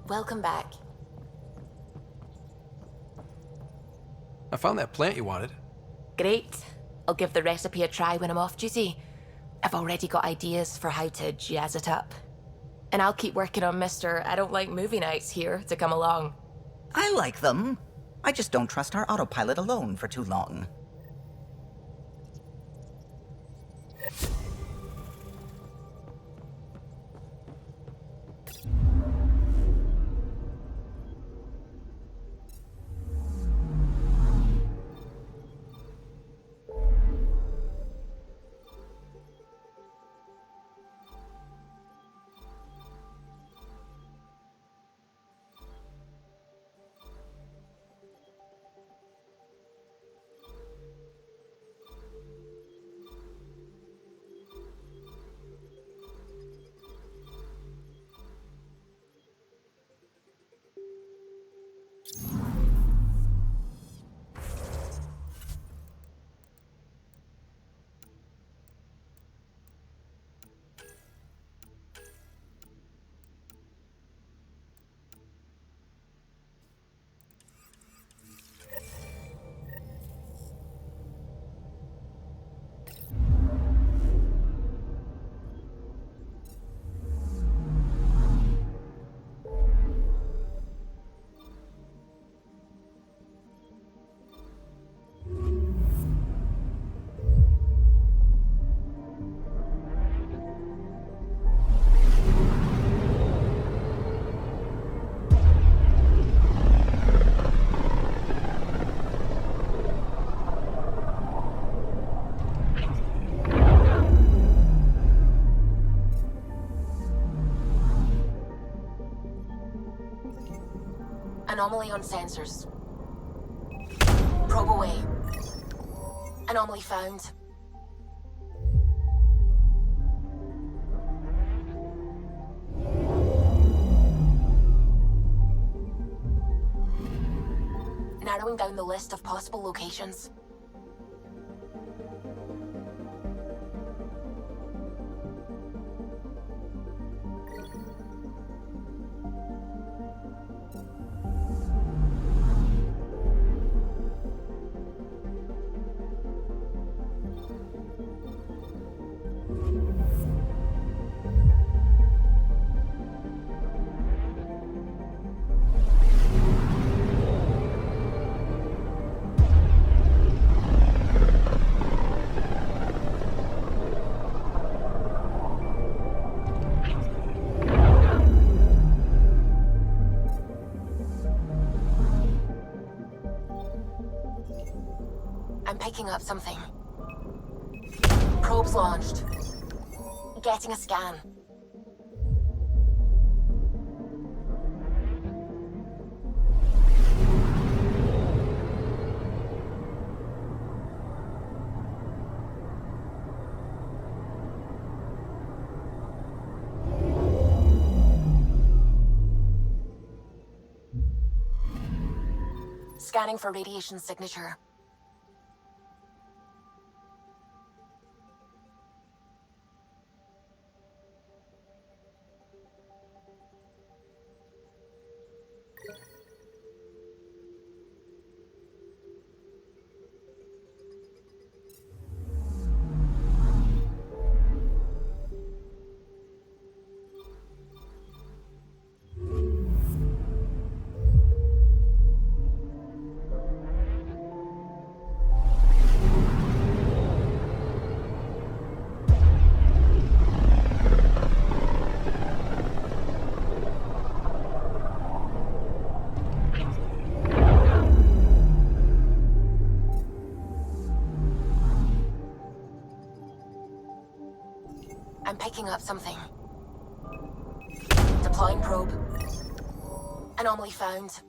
Welcome back. I found that plant you wanted. Great. I'll give the recipe a try when I'm off duty. I've already got ideas for how to jazz it up. And I'll keep working on Mr. I don't like movie nights here to come along. I like them. I just don't trust our autopilot alone for too long. Anomaly on sensors. Probe away. Anomaly found. Narrowing down the list of possible locations. Picking up something. Probes launched. Getting a scan. Scanning for radiation signature. Picking up something. Deploying probe. Anomaly found.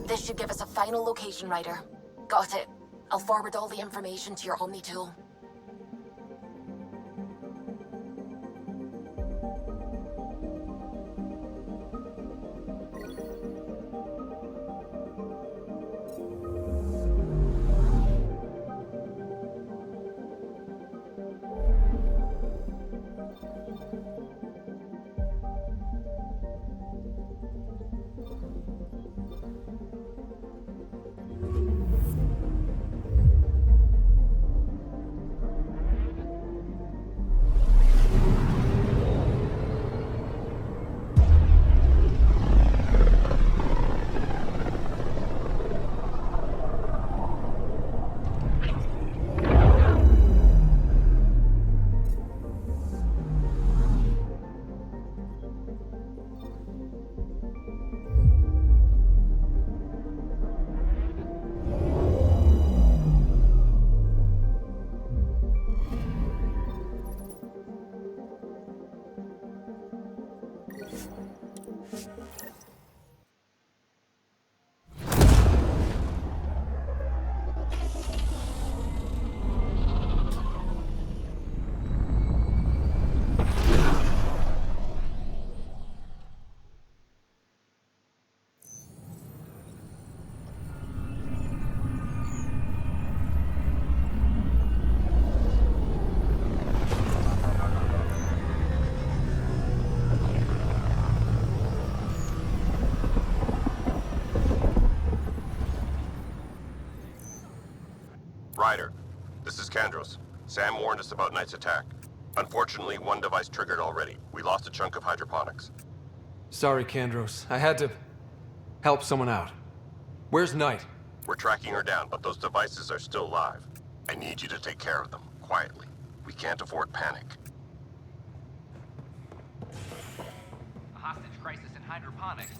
This should give us a final location, Ryder. Got it. I'll forward all the information to your Omni tool. This is Kandros. Sam warned us about Knight's attack. Unfortunately, one device triggered already. We lost a chunk of hydroponics. Sorry, Kandros. I had to help someone out. Where's Knight? We're tracking her down, but those devices are still live. I need you to take care of them, quietly. We can't afford panic. A hostage crisis in hydroponics.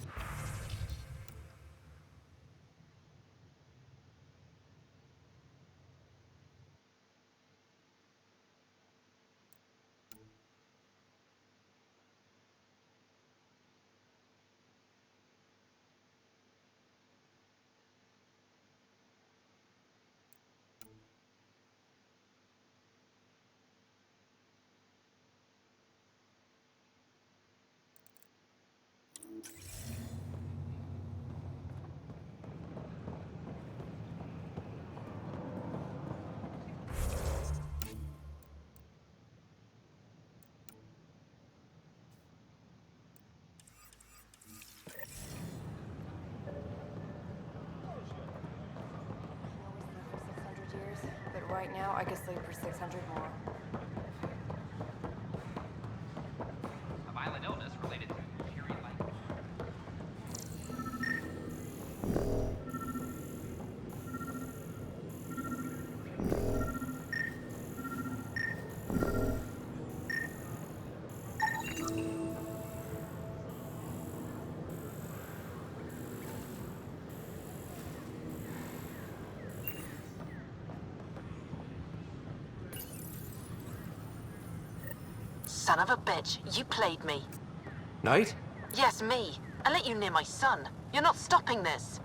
Right now, I could sleep for 600 more. A violent illness related to period life. Son of a bitch, you played me. Knight? Yes, me. I let you near my son. You're not stopping this.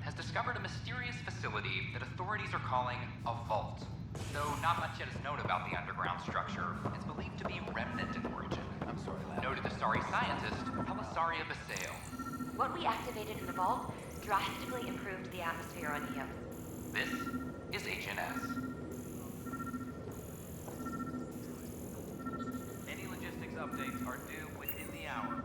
Has discovered a mysterious facility that authorities are calling a vault. Though not much yet is known about the underground structure, it's believed to be remnant in origin. I'm sorry, lad. Noted Asari scientist, Pelisaria Basale. What we activated in the vault drastically improved the atmosphere on Eos. This is HNS. Any logistics updates are due within the hour.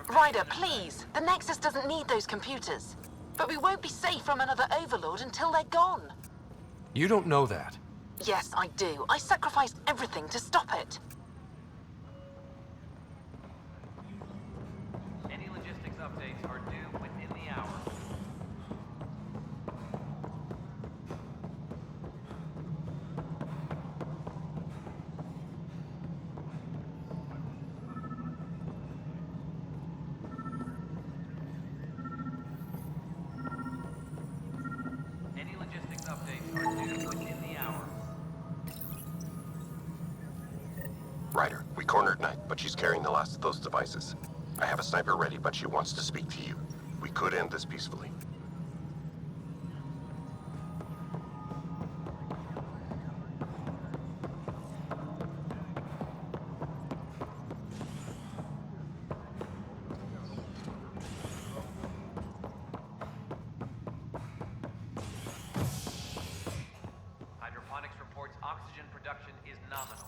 Ryder, please! The Nexus doesn't need those computers. But we won't be safe from another overlord until they're gone. You don't know that. Yes, I do. I sacrificed everything to stop it. Any logistics updates are due within the hour. Ryder, we cornered Knight, but she's carrying the last of those devices. I have a sniper ready, but she wants to speak to you. We could end this peacefully. Hydroponics reports oxygen production is nominal.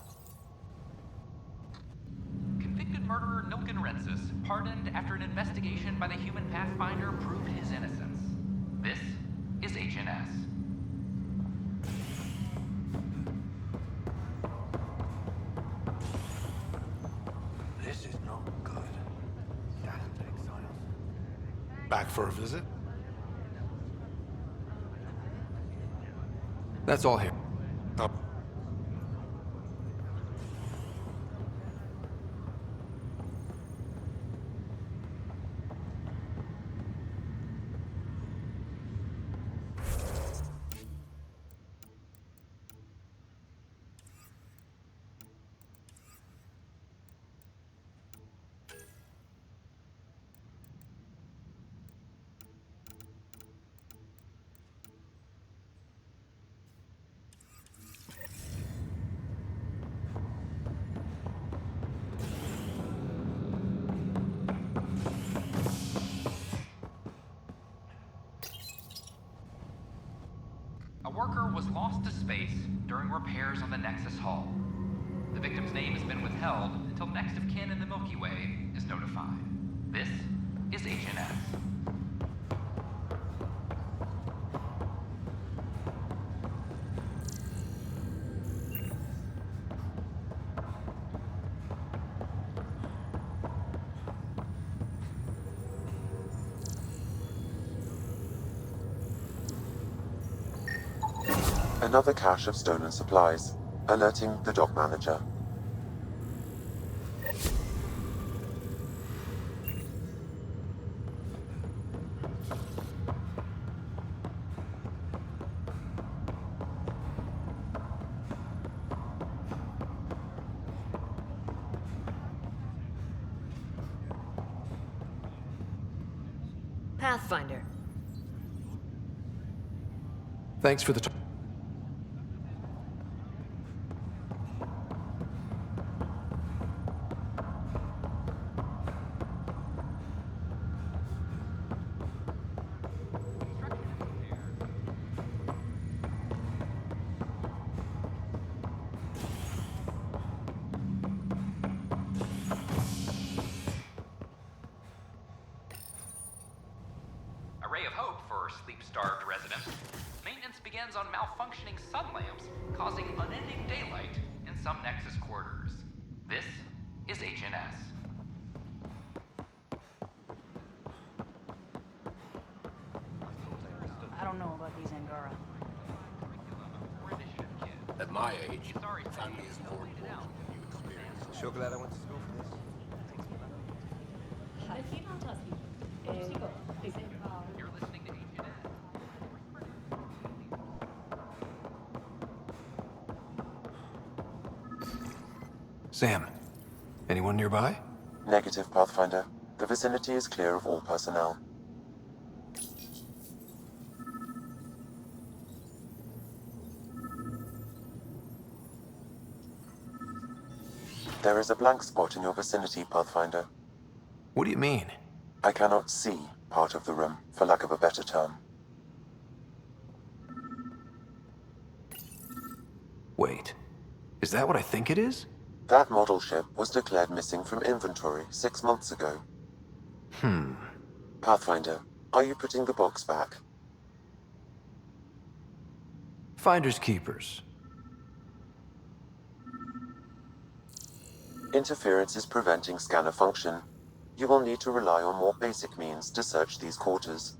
Convicted murderer Nilken Rensis, pardoned after an investigation by the human Pathfinder proved his innocence. This is HNS. This is not good. Back for a visit? That's all here. Up. was lost to space during repairs on the Nexus hull. The victim's name has been withheld until next of kin in the Milky Way is notified. This is Agent S. Another cache of stolen supplies, alerting the dock manager. Pathfinder. Thanks for the sleep-starved residents, maintenance begins on malfunctioning sun lamps, causing unending daylight in some Nexus quarters. This is Agent S. I don't know about these Angara. At my age, family is more important than you experience. So glad I went to school for this. You're listening to Agent S. Sam, anyone nearby? Negative, Pathfinder. The vicinity is clear of all personnel. There is a blank spot in your vicinity, Pathfinder. What do you mean? I cannot see part of the room, for lack of a better term. Wait, is that what I think it is? That model ship was declared missing from inventory 6 months ago. Pathfinder, are you putting the box back? Finders keepers. Interference is preventing scanner function. You will need to rely on more basic means to search these quarters.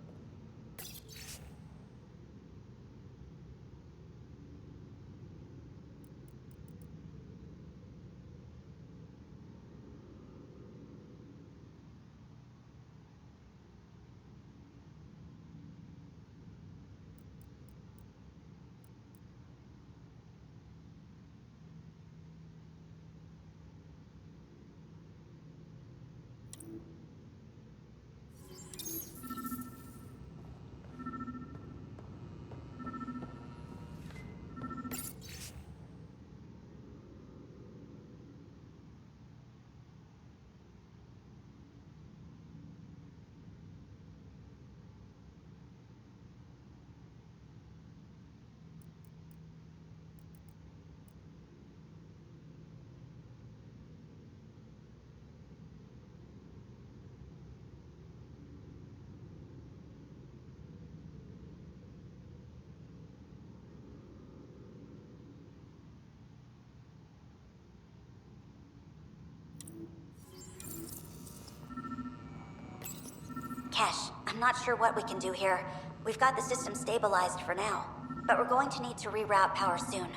Kesh, I'm not sure what we can do here. We've got the system stabilized for now, but we're going to need to reroute power soon.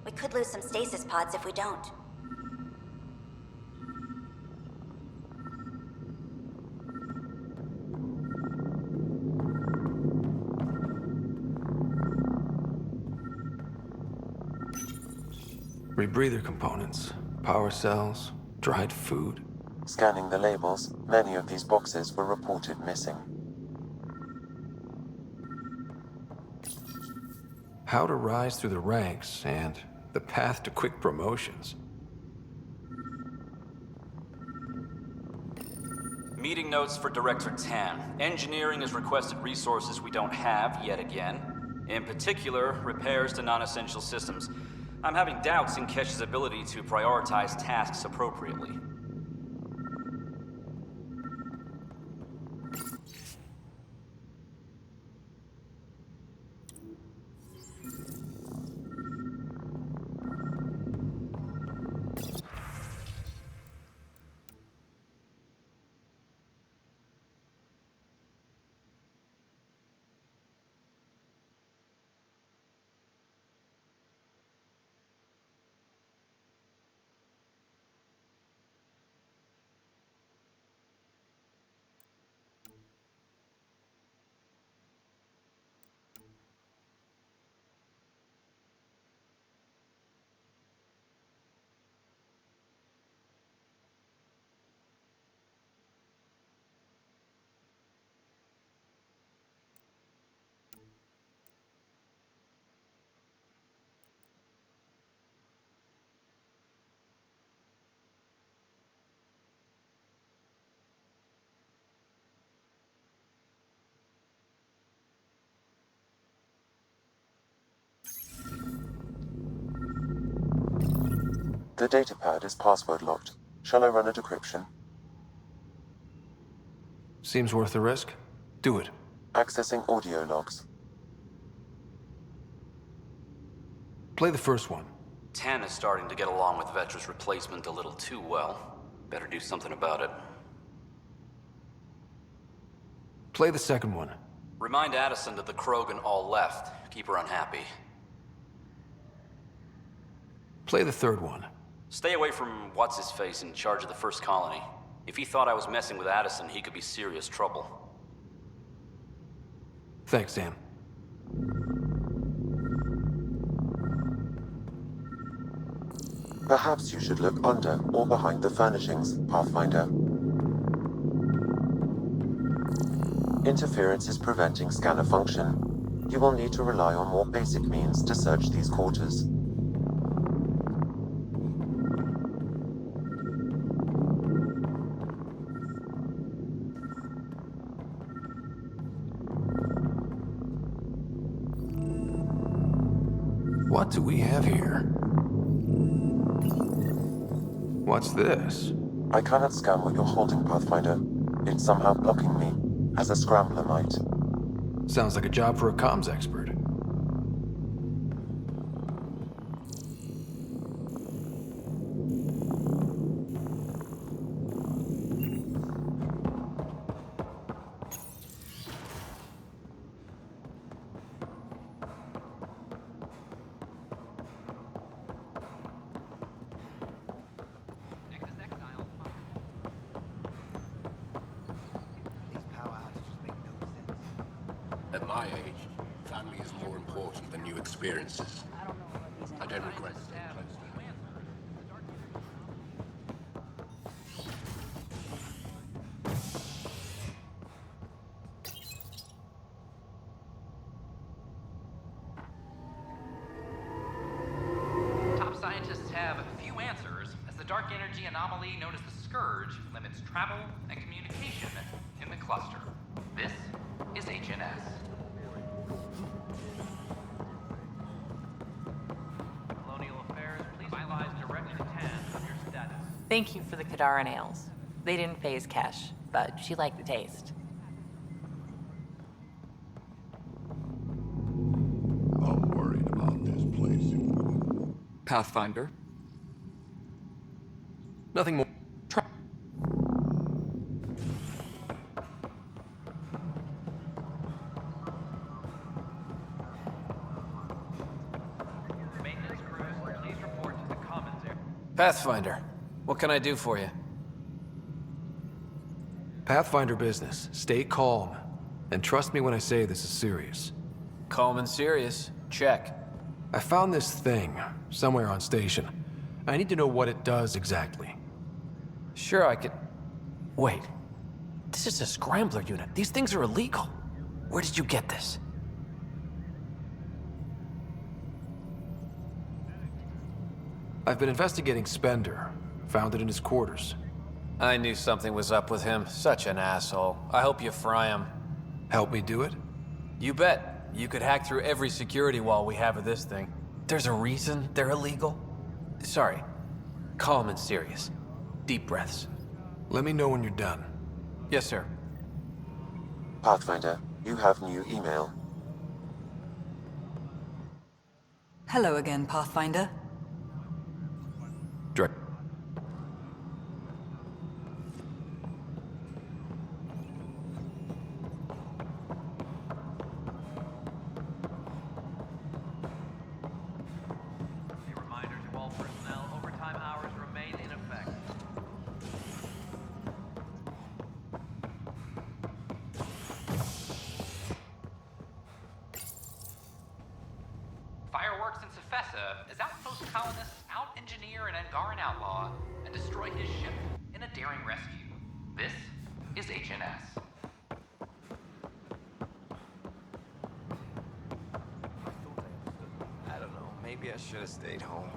We could lose some stasis pods if we don't. Rebreather components, power cells, dried food. Scanning the labels, many of these boxes were reported missing. How to rise through the ranks and the path to quick promotions. Meeting notes for Director Tan. Engineering has requested resources we don't have yet again. In particular, repairs to non-essential systems. I'm having doubts in Kesh's ability to prioritize tasks appropriately. The datapad is password locked. Shall I run a decryption? Seems worth the risk. Do it. Accessing audio logs. Play the first one. Tan is starting to get along with Vetra's replacement a little too well. Better do something about it. Play the second one. Remind Addison that the Krogan all left. Keep her unhappy. Play the third one. Stay away from what's-his-face in charge of the first colony. If he thought I was messing with Addison, he could be serious trouble. Thanks, Dan. Perhaps you should look under or behind the furnishings, Pathfinder. Interference is preventing scanner function. You will need to rely on more basic means to search these quarters. What do we have here? What's this? I cannot scan what you're holding, Pathfinder. It's somehow blocking me, as a scrambler might. Sounds like a job for a comms expert. At my age, family is more important than new experiences. I don't regret staying close to you. Top scientists have few answers, as the dark energy anomaly known as the Scourge limits travel and communication in the cluster. This is HNS. Colonial Affairs, please advise Director Tan of your status. Thank you for the Kadaran ales. They didn't phase Kesh, but she liked the taste. I'm worried about this place. Pathfinder. Nothing more. Maintenance crews, please report to the commons area. Pathfinder, what can I do for you? Pathfinder business. Stay calm. And trust me when I say this is serious. Calm and serious. Check. I found this thing somewhere on station. I need to know what it does exactly. Sure, I could... Wait. This is a scrambler unit. These things are illegal. Where did you get this? I've been investigating Spender. Found it in his quarters. I knew something was up with him. Such an asshole. I hope you fry him. Help me do it? You bet. You could hack through every security wall we have of this thing. There's a reason they're illegal. Sorry. Calm and serious. Deep breaths. Let me know when you're done. Yes, sir. Pathfinder, you have new email. Hello again, Pathfinder. Direct. A reminder to all personnel, overtime hours remain in effect. Fireworks in Cephessa as outpost colonists out-engineer an Angaran outlaw and destroy his ship in a daring rescue. This is HNS. I don't know. Maybe I should have stayed home.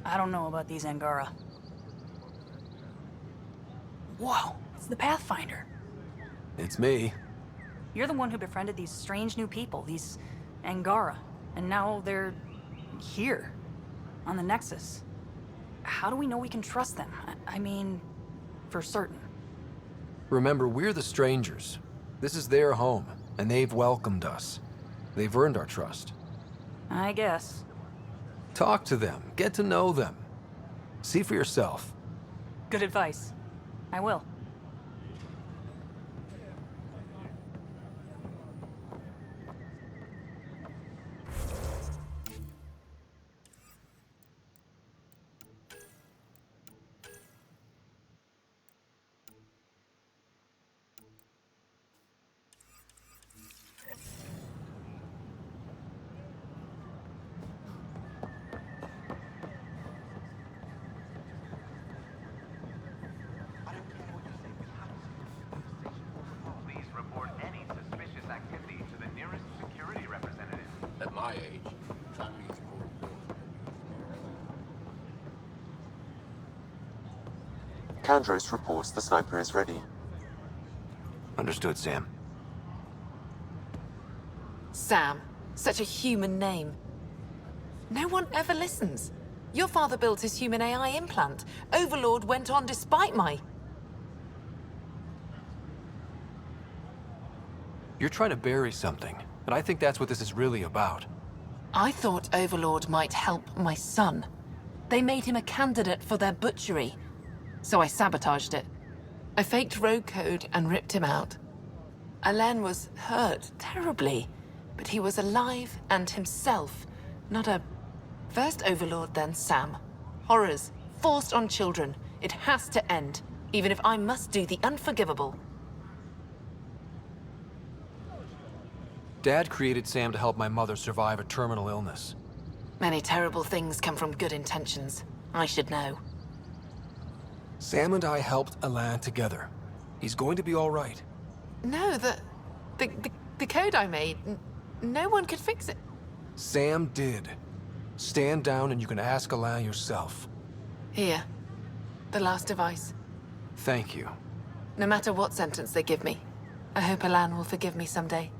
I don't know about these Angara. Whoa, it's the Pathfinder. It's me. You're the one who befriended these strange new people, these Angara. And now they're here, on the Nexus. How do we know we can trust them? I mean, for certain. Remember, we're the strangers. This is their home, and they've welcomed us. They've earned our trust. I guess. Talk to them. Get to know them. See for yourself. Good advice. I will. Please report any suspicious activity to the nearest security representative. At my age, tracking is more important. Kandros reports the sniper is ready. Understood, Sam. Sam. Such a human name. No one ever listens. Your father built his human AI implant. Overlord went on despite my... You're trying to bury something, and I think that's what this is really about. I thought Overlord might help my son. They made him a candidate for their butchery. So I sabotaged it. I faked rogue code and ripped him out. Alain was hurt terribly, but he was alive and himself, not a... First Overlord, then Sam. Horrors, forced on children. It has to end, even if I must do the unforgivable. Dad created Sam to help my mother survive a terminal illness. Many terrible things come from good intentions. I should know. Sam and I helped Alain together. He's going to be all right. No, the code I made, no one could fix it. Sam did. Stand down and you can ask Alain yourself. Here, the last device. Thank you. No matter what sentence they give me, I hope Alain will forgive me someday.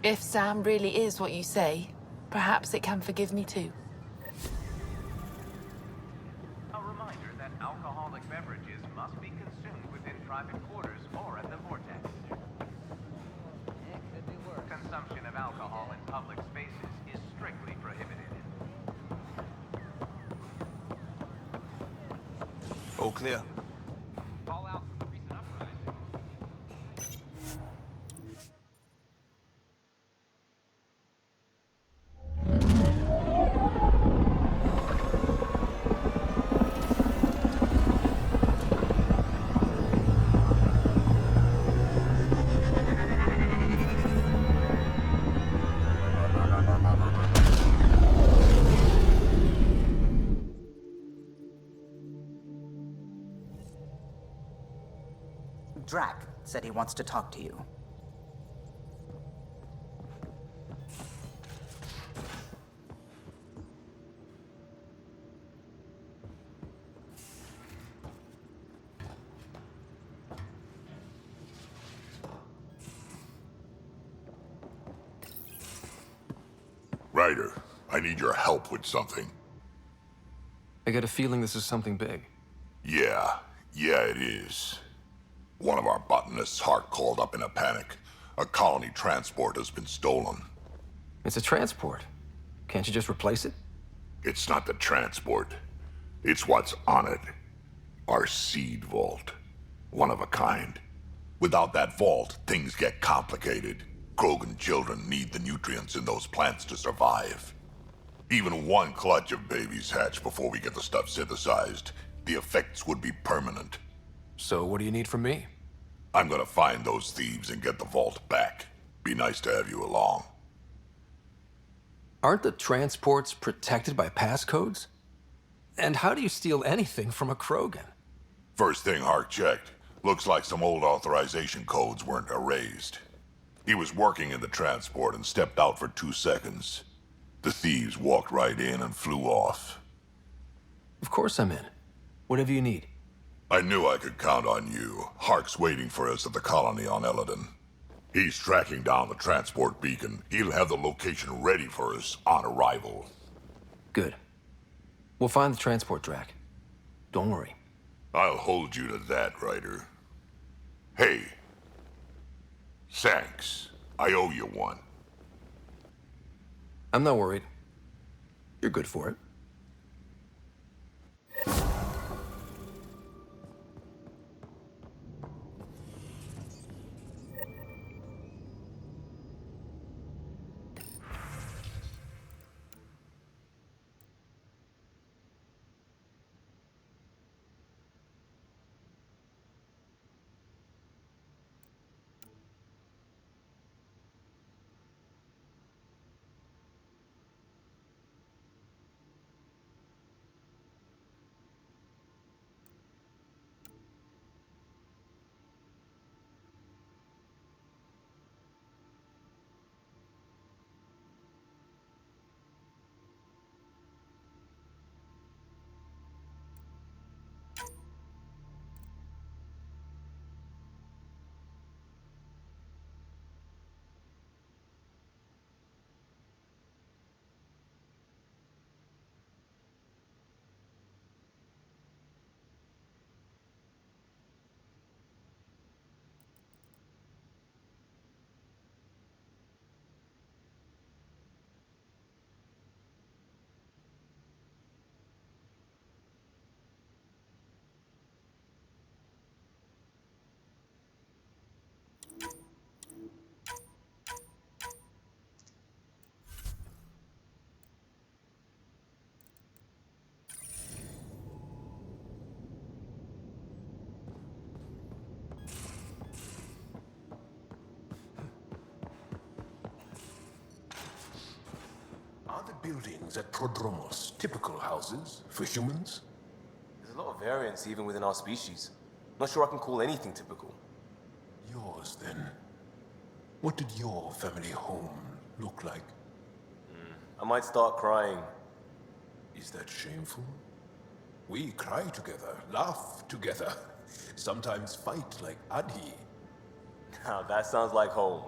If Sam really is what you say, perhaps it can forgive me too. A reminder that alcoholic beverages must be consumed within private quarters or at the vortex. Consumption of alcohol in public spaces is strictly prohibited. All clear. Fallout from the recent uprising. Drak said he wants to talk to you. Ryder, I need your help with something. I get a feeling this is something big. Yeah, it is. One of our botanists' heart called up in a panic. A colony transport has been stolen. It's a transport. Can't you just replace it? It's not the transport. It's what's on it. Our seed vault. One of a kind. Without that vault, things get complicated. Krogan children need the nutrients in those plants to survive. Even one clutch of babies hatch before we get the stuff synthesized. The effects would be permanent. So what do you need from me? I'm gonna find those thieves and get the vault back. Be nice to have you along. Aren't the transports protected by passcodes? And how do you steal anything from a Krogan? First thing Hark checked. Looks like some old authorization codes weren't erased. He was working in the transport and stepped out for 2 seconds. The thieves walked right in and flew off. Of course I'm in. Whatever you need. I knew I could count on you. Hark's waiting for us at the colony on Eladon. He's tracking down the transport beacon. He'll have the location ready for us on arrival. Good. We'll find the transport track. Don't worry. I'll hold you to that, Ryder. Hey. Thanks. I owe you one. I'm not worried. You're good for it. Are the buildings at Prodromos typical houses for humans? There's a lot of variance even within our species. Not sure I can call anything typical. Yours, then. What did your family home look like? I might start crying. Is that shameful? We cry together, laugh together, sometimes fight like Adi. Now that sounds like home.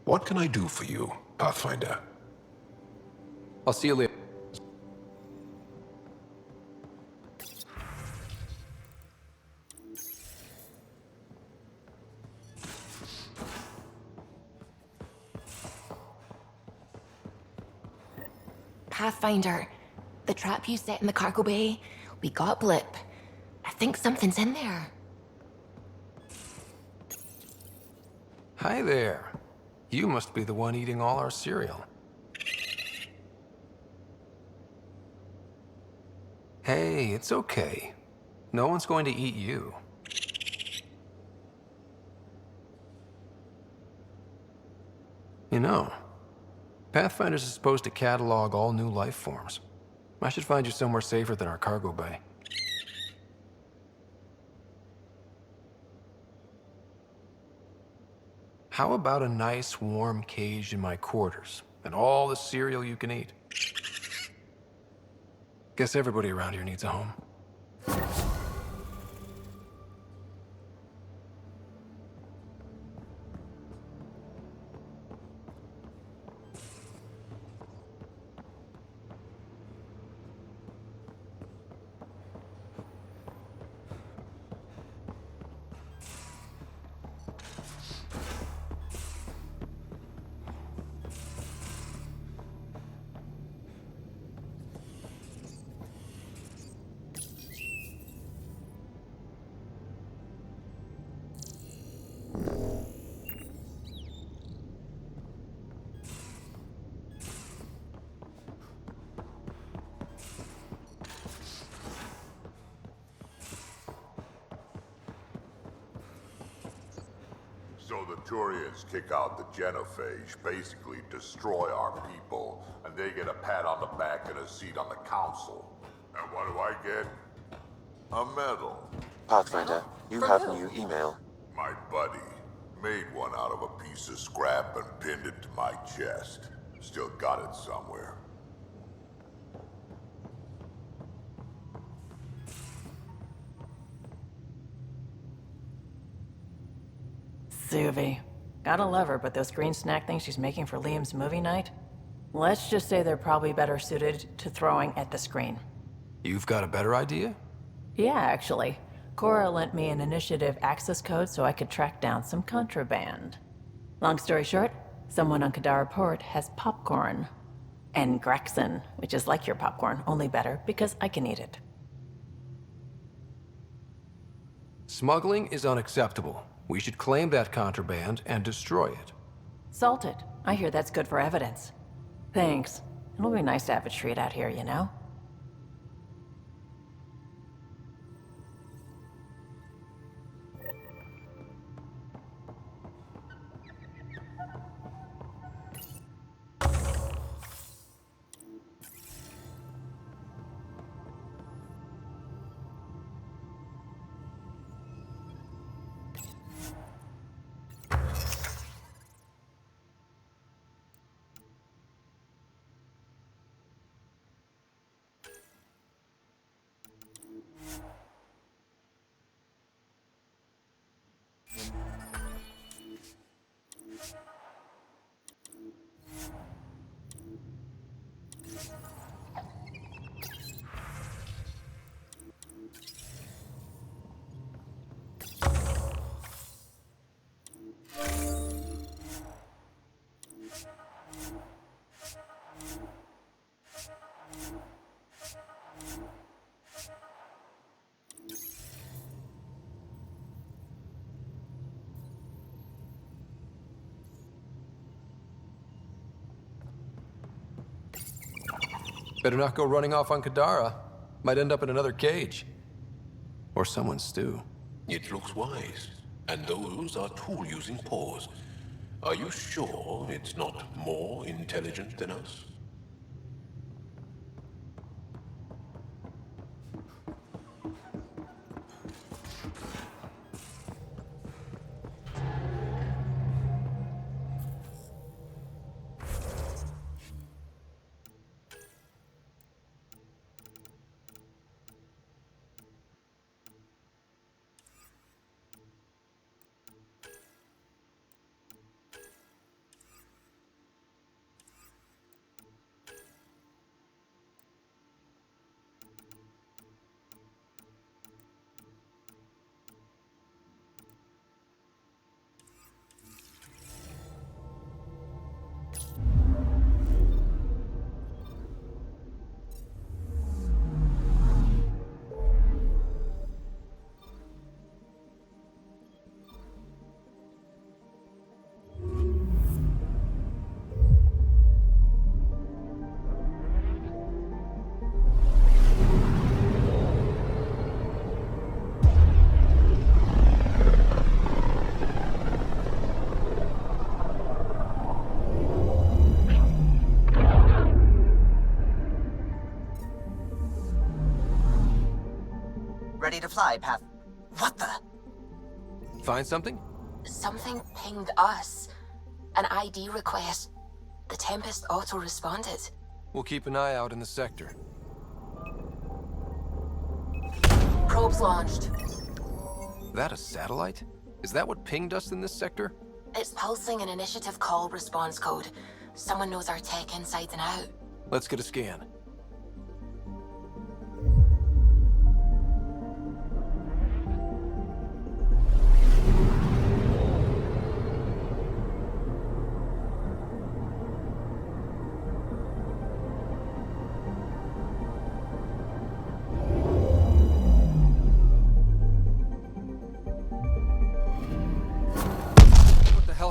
What can I do for you, Pathfinder? I'll see you later. Pathfinder, the trap you set in the cargo bay, we got Blip. I think something's in there. Hi there. You must be the one eating all our cereal. Hey, it's okay. No one's going to eat you. You know, Pathfinders is supposed to catalog all new life forms. I should find you somewhere safer than our cargo bay. How about a nice warm cage in my quarters and all the cereal you can eat? Guess everybody around here needs a home. So the Turians kick out the genophage, basically destroy our people, and they get a pat on the back and a seat on the council. And what do I get? A medal. Pathfinder, you have new email. My buddy made one out of a piece of scrap and pinned it to my chest. Still got it somewhere. Suvi. Gotta love her, but those green snack things she's making for Liam's movie night? Let's just say they're probably better suited to throwing at the screen. You've got a better idea? Yeah, actually. Cora lent me an initiative access code so I could track down some contraband. Long story short, someone on Kadaru Port has popcorn. And Grexon, which is like your popcorn, only better because I can eat it. Smuggling is unacceptable. We should claim that contraband and destroy it. Salt it. I hear that's good for evidence. Thanks. It'll be nice to have a treat out here, you know? Better not go running off on Kadaru. Might end up in another cage. Or someone's stew. It looks wise. And those are tool-using paws. Are you sure it's not more intelligent than us? Ready to fly, Path. What the? Find something? Something pinged us. An ID request. The Tempest auto-responded. We'll keep an eye out in the sector. Probes launched. That a satellite? Is that what pinged us in this sector? It's pulsing an initiative call response code. Someone knows our tech inside and out. Let's get a scan.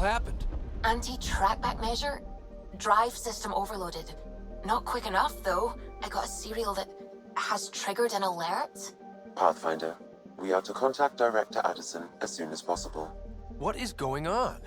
Happened? Anti-trackback measure? Drive system overloaded. Not quick enough, though. I got a serial that has triggered an alert. Pathfinder, we are to contact Director Addison as soon as possible. What is going on?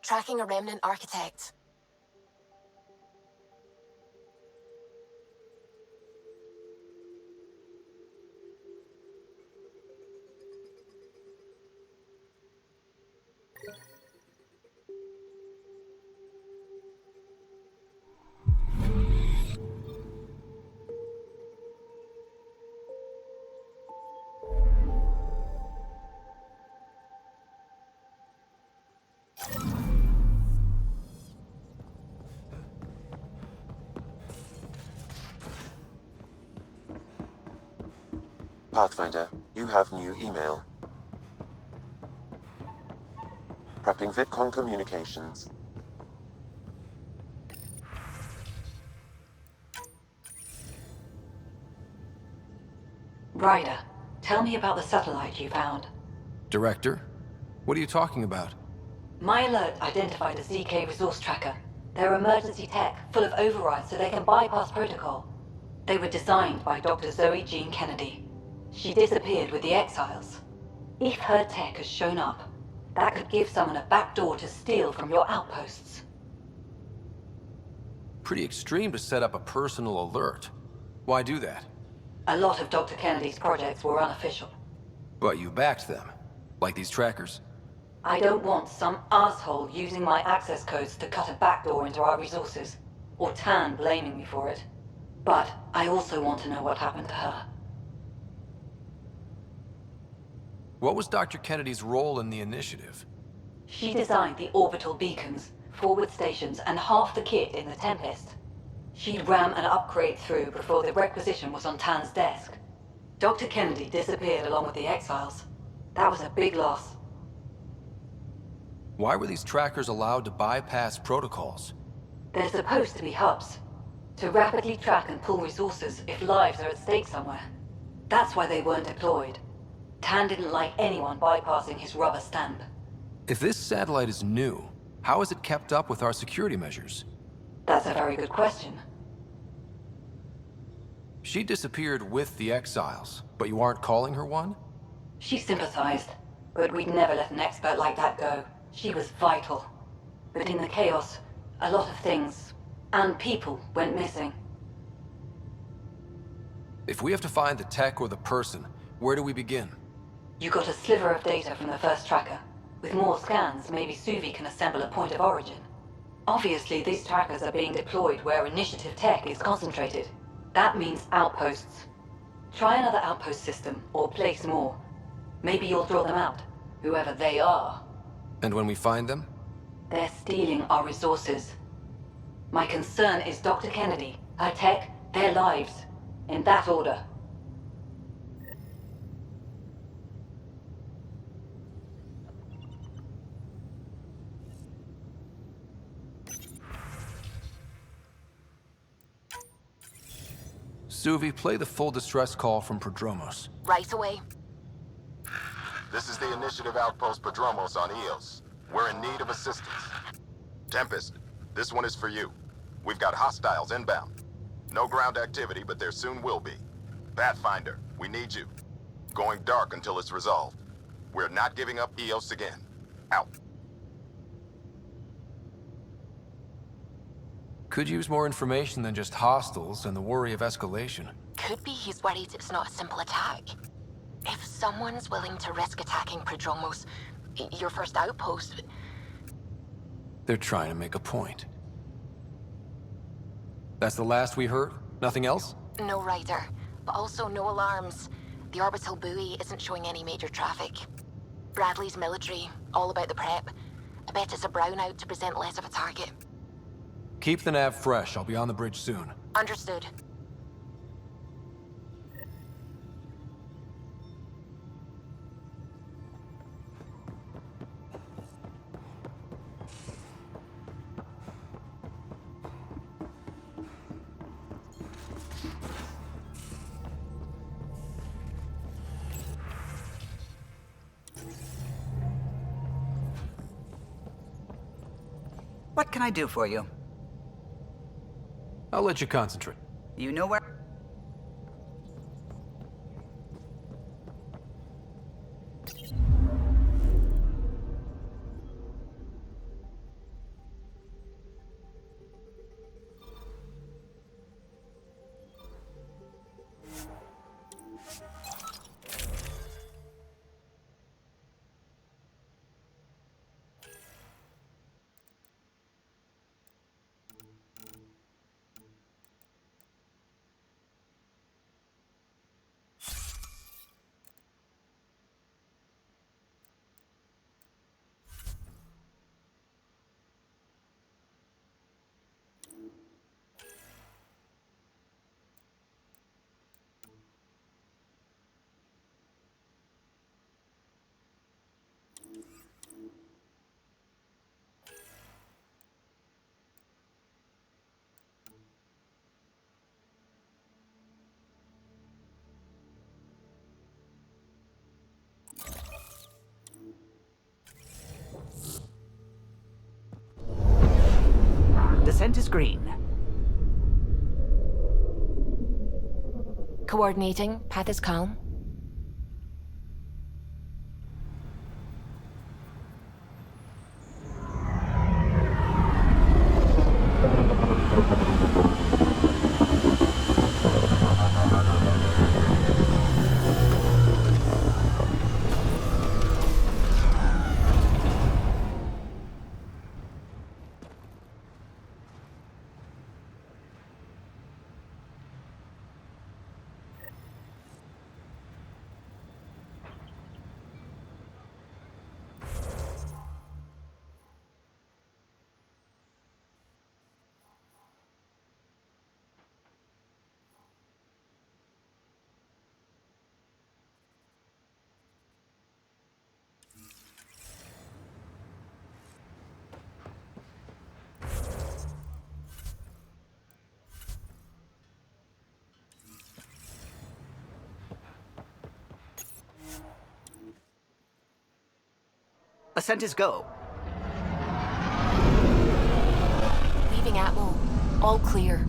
Tracking a remnant architect. Pathfinder, you have new email. Prepping VidCon communications. Ryder, tell me about the satellite you found. Director? What are you talking about? My alert identified a ZK resource tracker. They're emergency tech, full of overrides so they can bypass protocol. They were designed by Dr. Zoe Jean Kennedy. She disappeared with the Exiles. If her tech has shown up, that could give someone a backdoor to steal from your outposts. Pretty extreme to set up a personal alert. Why do that? A lot of Dr. Kennedy's projects were unofficial. But you backed them. Like these trackers. I don't want some asshole using my access codes to cut a backdoor into our resources, or Tan blaming me for it. But I also want to know what happened to her. What was Dr. Kennedy's role in the initiative? She designed the orbital beacons, forward stations, and half the kit in the Tempest. She'd ram an upgrade through before the requisition was on Tan's desk. Dr. Kennedy disappeared along with the Exiles. That was a big loss. Why were these trackers allowed to bypass protocols? They're supposed to be hubs, to rapidly track and pull resources if lives are at stake somewhere. That's why they weren't deployed. Tan didn't like anyone bypassing his rubber stamp. If this satellite is new, how is it kept up with our security measures? That's a very good question. She disappeared with the Exiles, but you aren't calling her one? She sympathized, but we'd never let an expert like that go. She was vital. But in the chaos, a lot of things, and people, went missing. If we have to find the tech or the person, where do we begin? You got a sliver of data from the first tracker. With more scans, maybe Suvi can assemble a point of origin. Obviously, these trackers are being deployed where initiative tech is concentrated. That means outposts. Try another outpost system, or place more. Maybe you'll draw them out, whoever they are. And when we find them? They're stealing our resources. My concern is Dr. Kennedy, her tech, their lives. In that order. Suvi, play the full distress call from Prodromos. Right away. This is the initiative outpost Prodromos on Eos. We're in need of assistance. Tempest, this one is for you. We've got hostiles inbound. No ground activity, but there soon will be. Pathfinder, we need you. Going dark until it's resolved. We're not giving up Eos again. Out. Could use more information than just hostiles and the worry of escalation. Could be he's worried it's not a simple attack. If someone's willing to risk attacking Prodromos, your first outpost... They're trying to make a point. That's the last we heard? Nothing else? No rider, but also no alarms. The orbital buoy isn't showing any major traffic. Bradley's military, all about the prep. I bet it's a brownout to present less of a target. Keep the nav fresh. I'll be on the bridge soon. Understood. What can I do for you? I'll let you concentrate. You know where... Descent is green. Coordinating. Path is calm. Ascent is go. Leaving Atmo. All clear.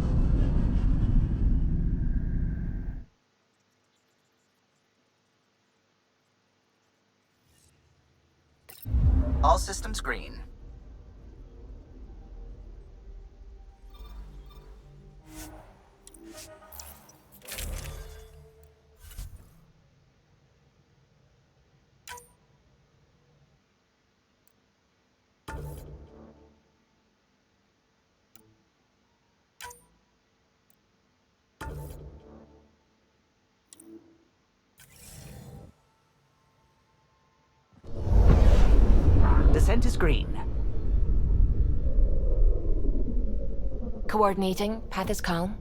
All systems green. Descent is green. Coordinating. Path is calm.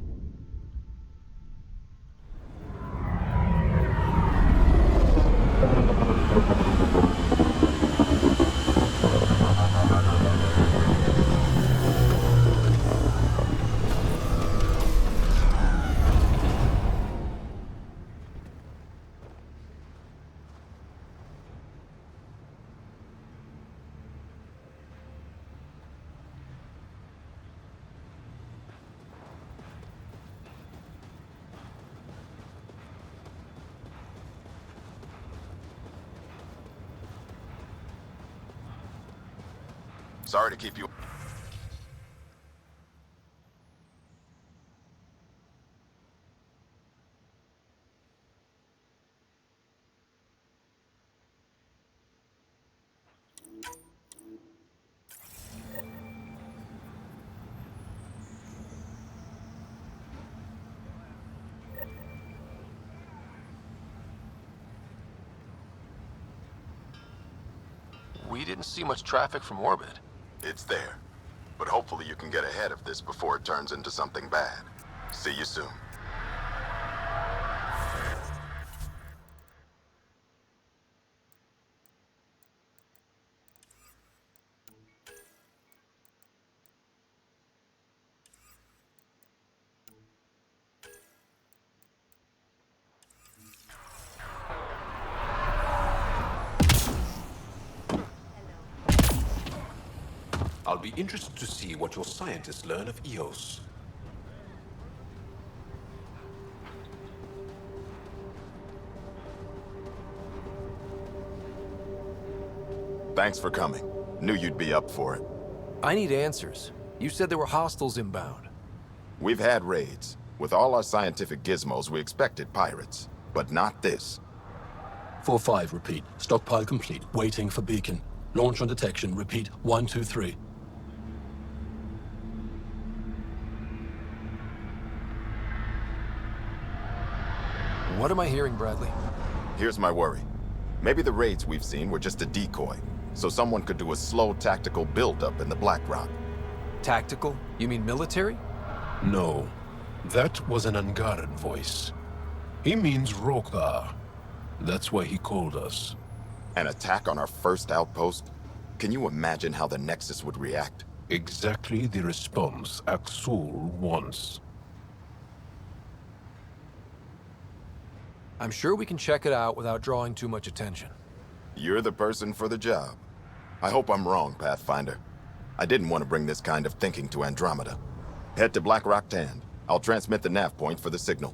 Sorry to keep you... We didn't see much traffic from orbit. It's there. But hopefully you can get ahead of this before it turns into something bad. See you soon. I'll be interested to see what your scientists learn of EOS. Thanks for coming. Knew you'd be up for it. I need answers. You said there were hostiles inbound. We've had raids. With all our scientific gizmos, we expected pirates. But not this. 4-5, repeat. Stockpile complete. Waiting for beacon. Launch on detection. Repeat. 1, 2, 3. What am I hearing, Bradley? Here's my worry. Maybe the raids we've seen were just a decoy, so someone could do a slow tactical build-up in the Black Rock. Tactical? You mean military? No. That was an Angaran voice. He means Rokar. That's why he called us. An attack on our first outpost? Can you imagine how the Nexus would react? Exactly the response Aksul wants. I'm sure we can check it out without drawing too much attention. You're the person for the job. I hope I'm wrong, Pathfinder. I didn't want to bring this kind of thinking to Andromeda. Head to Black Rock Tand. I'll transmit the nav point for the signal.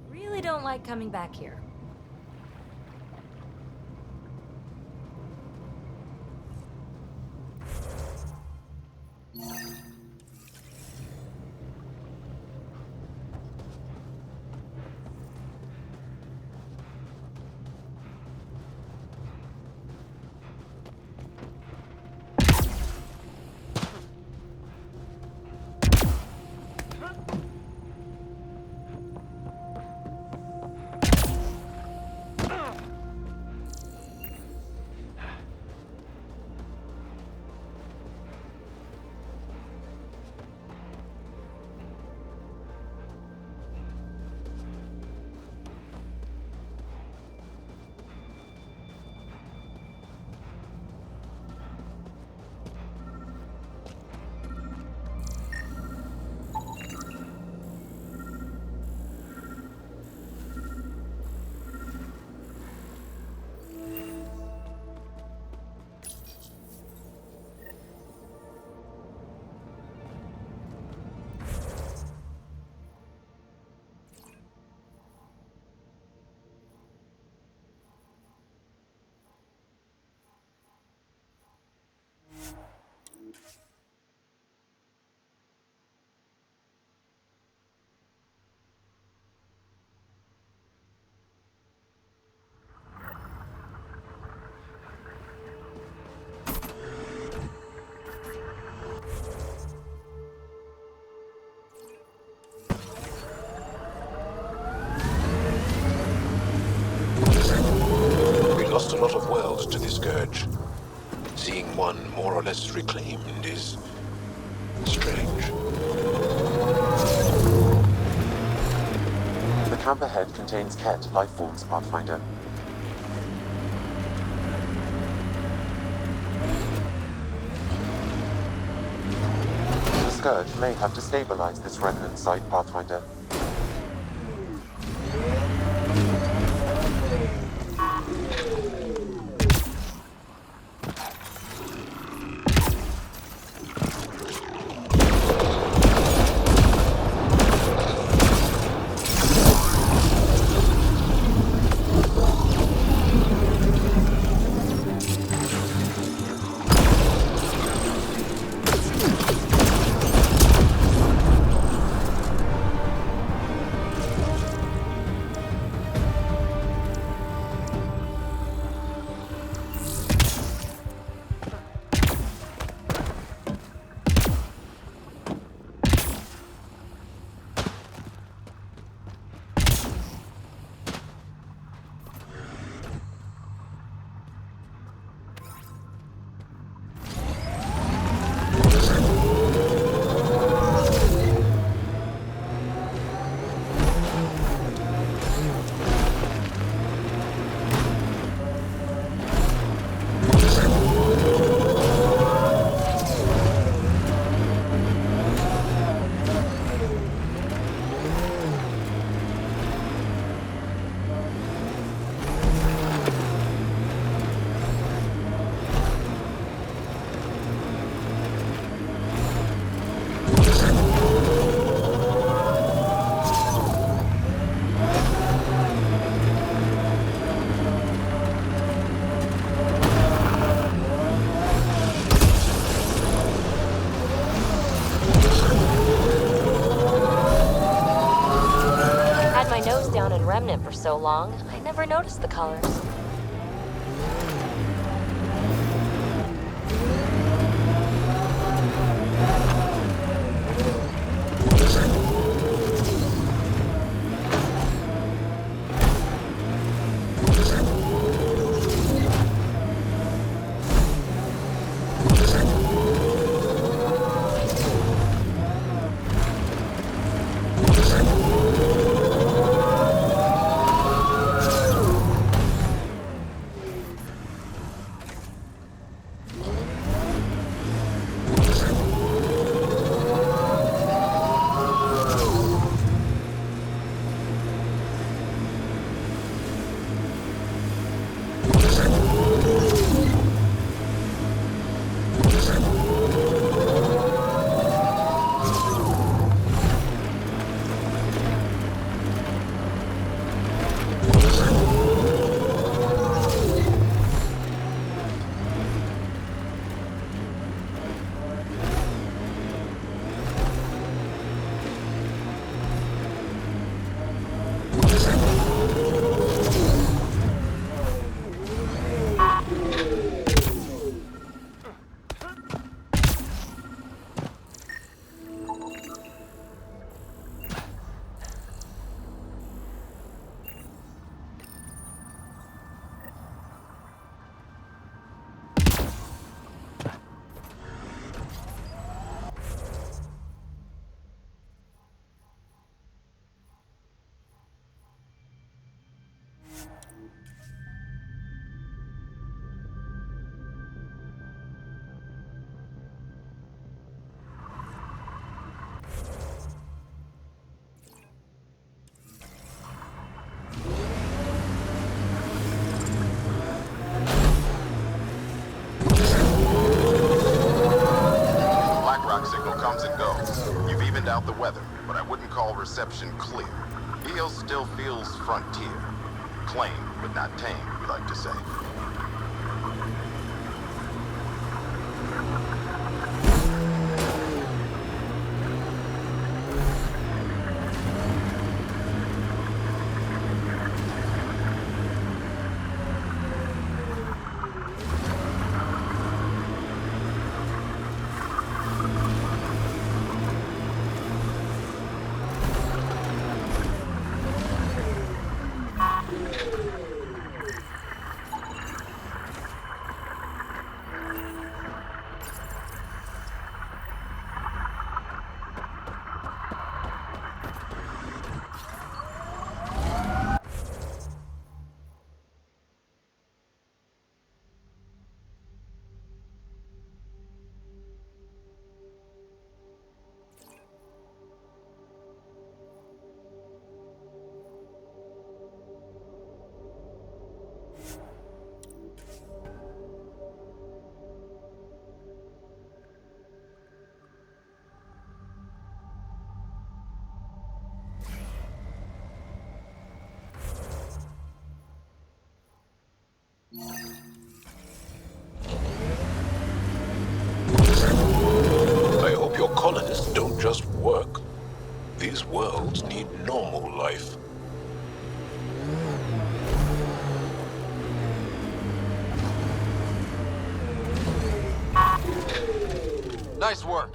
Really don't like coming back here. Lost a lot of worlds to this scourge. Seeing one more or less reclaimed is strange. The camp ahead contains Ket life forms, Pathfinder. The Scourge may have destabilized this remnant site, Pathfinder. remnant for so long, I never noticed the colors. Out the weather, but I wouldn't call reception clear. Eos still feels frontier. Claimed, but not tamed, we like to say. I hope your colonists don't just work. These worlds need normal life. Nice work.